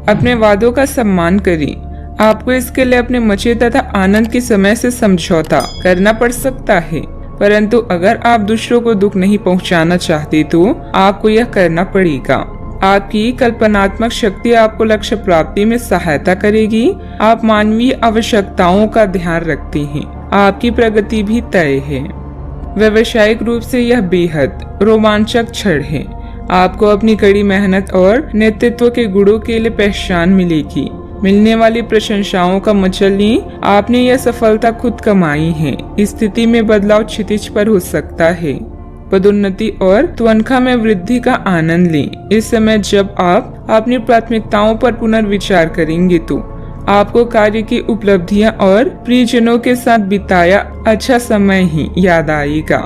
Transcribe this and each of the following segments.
अपने वादों का सम्मान करें। आपको इसके लिए अपने मजे तथा आनंद के समय से समझौता करना पड़ सकता है, परंतु अगर आप दूसरों को दुख नहीं पहुंचाना चाहते तो आपको यह करना पड़ेगा। आपकी कल्पनात्मक शक्ति आपको लक्ष्य प्राप्ति में सहायता करेगी। आप मानवीय आवश्यकताओं का ध्यान रखते हैं। आपकी प्रगति भी तय है। व्यावसायिक रूप से यह बेहद रोमांचक क्षण है। आपको अपनी कड़ी मेहनत और नेतृत्व के गुणों के लिए पहचान मिलेगी। मिलने वाली प्रशंसाओं का मजा लें। आपने यह सफलता खुद कमाई है। स्थिति में बदलाव क्षितिज पर हो सकता है। पदोन्नति और तनख्वाह में वृद्धि का आनंद लें। इस समय जब आप अपनी प्राथमिकताओं पर पुनर्विचार करेंगे तो आपको कार्य की उपलब्धियां और प्रियजनों के साथ बिताया अच्छा समय ही याद आएगा।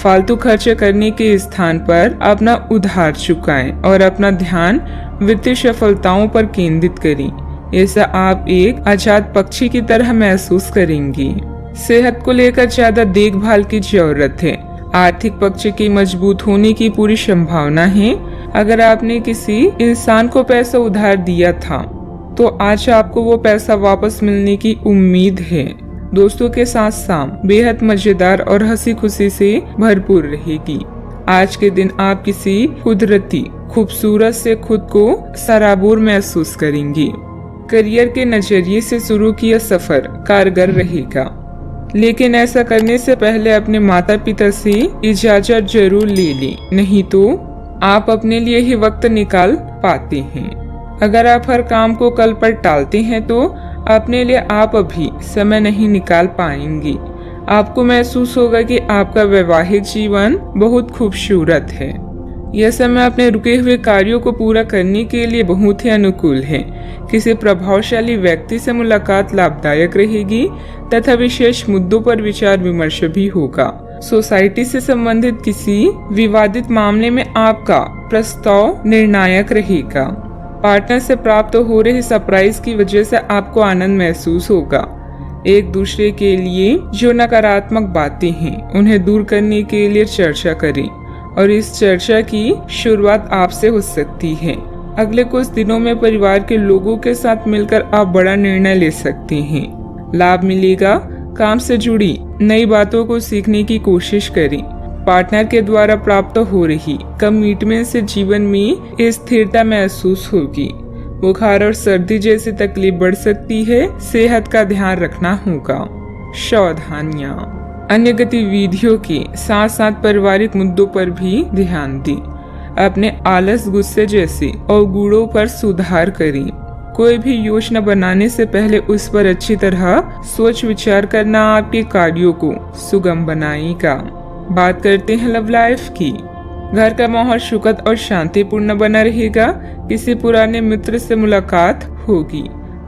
फालतू खर्च करने के स्थान पर अपना उधार चुकाएं और अपना ध्यान वित्तीय सफलताओं पर केंद्रित करें। ऐसा आप एक आजाद पक्षी की तरह महसूस करेंगे। सेहत को लेकर ज्यादा देखभाल की जरूरत है। आर्थिक पक्ष की मजबूत होने की पूरी संभावना है। अगर आपने किसी इंसान को पैसा उधार दिया था तो आज आपको वो पैसा वापस मिलने की उम्मीद है। दोस्तों के साथ शाम बेहद मजेदार और हंसी खुशी से भरपूर रहेगी। आज के दिन आप किसी कुदरती खूबसूरत से खुद को सराबोर महसूस करेंगे। करियर के नजरिए से शुरू किया सफर कारगर रहेगा, लेकिन ऐसा करने से पहले अपने माता पिता से इजाजत जरूर ले लें, नहीं तो आप अपने लिए ही वक्त निकाल पाते हैं। अगर आप हर काम को कल पर टालते हैं तो अपने लिए आप अभी समय नहीं निकाल पाएंगे। आपको महसूस होगा कि आपका वैवाहिक जीवन बहुत खूबसूरत है। यह समय अपने रुके हुए कार्यों को पूरा करने के लिए बहुत ही अनुकूल है। किसी प्रभावशाली व्यक्ति से मुलाकात लाभदायक रहेगी तथा विशेष मुद्दों पर विचार विमर्श भी होगा। सोसाइटी से संबंधित किसी विवादित मामले में आपका प्रस्ताव निर्णायक रहेगा। पार्टनर से प्राप्त हो रहे सरप्राइज की वजह से आपको आनंद महसूस होगा। एक दूसरे के लिए जो नकारात्मक बातें हैं उन्हें दूर करने के लिए चर्चा करें और इस चर्चा की शुरुआत आपसे हो सकती है। अगले कुछ दिनों में परिवार के लोगों के साथ मिलकर आप बड़ा निर्णय ले सकते हैं। लाभ मिलेगा। काम से जुड़ी नई बातों को सीखने की कोशिश करें। पार्टनर के द्वारा प्राप्त हो रही कमिटमेंट से जीवन में स्थिरता महसूस होगी। बुखार और सर्दी जैसी तकलीफ बढ़ सकती है। सेहत का ध्यान रखना होगा। सावधानियां। अन्य गतिविधियों के साथ साथ पारिवारिक मुद्दों पर भी ध्यान दें। अपने आलस, गुस्से जैसे अवगुणों पर सुधार करें। कोई भी योजना बनाने से पहले उस पर अच्छी तरह सोच विचार करना आपके कार्यों को सुगम बनाएगा। बात करते हैं लव लाइफ की। घर का माहौल सुखद और शांतिपूर्ण बना रहेगा। किसी पुराने मित्र से मुलाकात होगी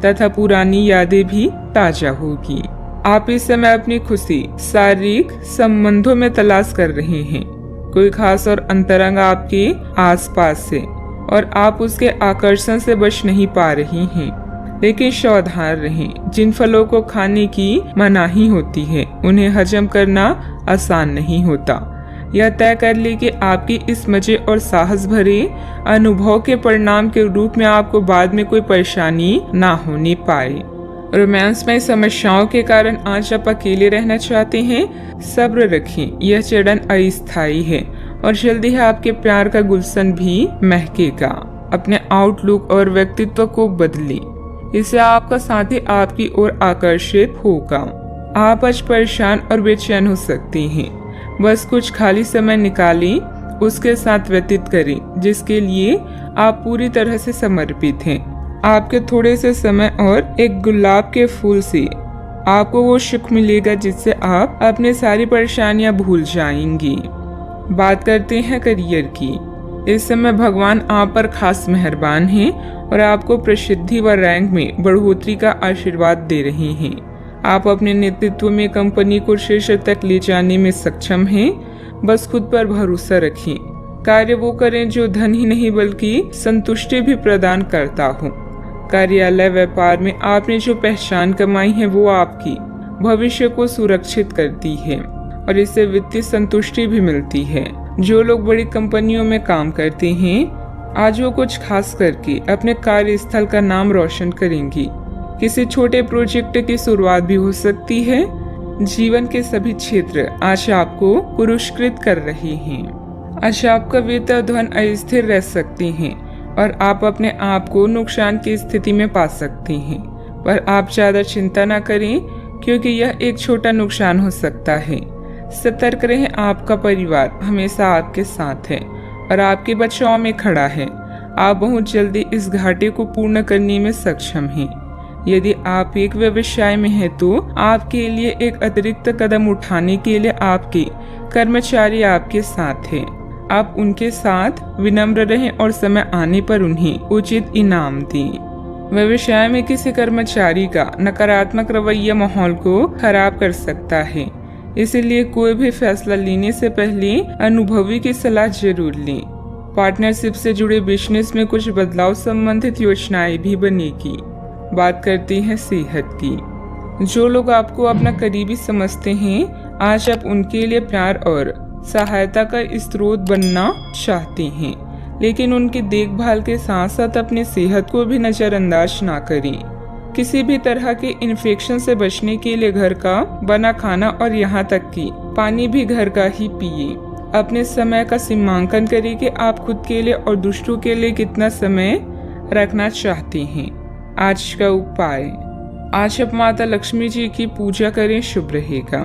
तथा पुरानी यादें भी ताजा होगी। आप इस समय अपनी खुशी शारीरिक संबंधों में तलाश कर रहे हैं। कोई खास और अंतरंग आपके आसपास है और आप उसके आकर्षण से बच नहीं पा रही हैं। लेकिन सावधान रहें। जिन फलों को खाने की मनाही होती है उन्हें हजम करना आसान नहीं होता। यह तय कर ले कि आपकी इस मजे और साहस भरे अनुभव के परिणाम के रूप में आपको बाद में कोई परेशानी ना होने पाए। रोमांस में समस्याओं के कारण आज आप अकेले रहना चाहते हैं। सब्र रखें। यह चरण अस्थायी है और जल्दी ही आपके प्यार का गुलशन भी महकेगा। अपने आउटलुक और व्यक्तित्व को बदलें। इससे आपका साथी आपकी ओर आकर्षित होगा। आप आज परेशान और बेचैन हो सकते हैं। बस कुछ खाली समय निकालें, उसके साथ व्यतीत करें जिसके लिए आप पूरी तरह से समर्पित हैं। आपके थोड़े से समय और एक गुलाब के फूल से आपको वो सुख मिलेगा जिससे आप अपनी सारी परेशानियां भूल जाएंगी। बात करते हैं करियर की। इस समय भगवान आप पर खास मेहरबान हैं और आपको प्रसिद्धि व रैंक में बढ़ोतरी का आशीर्वाद दे रहे हैं। आप अपने नेतृत्व में कंपनी को शीर्ष तक ले जाने में सक्षम हैं। बस खुद पर भरोसा रखें। कार्य वो करें जो धन ही नहीं बल्कि संतुष्टि भी प्रदान करता हो। कार्यालय व्यापार में आपने जो पहचान कमाई है वो आपकी भविष्य को सुरक्षित करती है और इससे वित्तीय संतुष्टि भी मिलती है। जो लोग बड़ी कंपनियों में काम करते हैं आज वो कुछ खास करके अपने कार्यस्थल का नाम रोशन करेंगी। किसी छोटे प्रोजेक्ट की शुरुआत भी हो सकती है। जीवन के सभी क्षेत्र आज आपको पुरस्कृत कर रहे हैं। आज आपका वित्त और धन अस्थिर रह सकते हैं और आप अपने आप को नुकसान की स्थिति में पा सकते हैं, पर आप ज्यादा चिंता न करें क्योंकि यह एक छोटा नुकसान हो सकता है। सतर्क रहें, आपका परिवार हमेशा आपके साथ है और आपके बचाव में खड़ा है। आप बहुत जल्दी इस घाटे को पूर्ण करने में सक्षम हैं। यदि आप एक व्यवसाय में हैं तो आपके लिए एक अतिरिक्त कदम उठाने के लिए आपके कर्मचारी आपके साथ हैं। आप उनके साथ विनम्र रहें और समय आने पर उन्हें उचित इनाम दें। व्यवसाय में किसी कर्मचारी का नकारात्मक रवैया माहौल को खराब कर सकता है, इसलिए कोई भी फैसला लेने से पहले अनुभवी की सलाह जरूर लें। पार्टनरशिप से जुड़े बिजनेस में कुछ बदलाव संबंधित योजनाएं भी बनेगी। बात करते हैं सेहत की। जो लोग आपको अपना करीबी समझते हैं, आज आप उनके लिए प्यार और सहायता का स्रोत बनना चाहते हैं, लेकिन उनकी देखभाल के साथ साथ अपनी सेहत को भी नजरअंदाज ना करें। किसी भी तरह के इन्फेक्शन से बचने के लिए घर का बना खाना और यहाँ तक कि पानी भी घर का ही पिए। अपने समय का सीमांकन करें कि आप खुद के लिए और दूसरों के लिए कितना समय रखना चाहते हैं। आज का उपाय, आज आप माता लक्ष्मी जी की पूजा करें, शुभ रहेगा।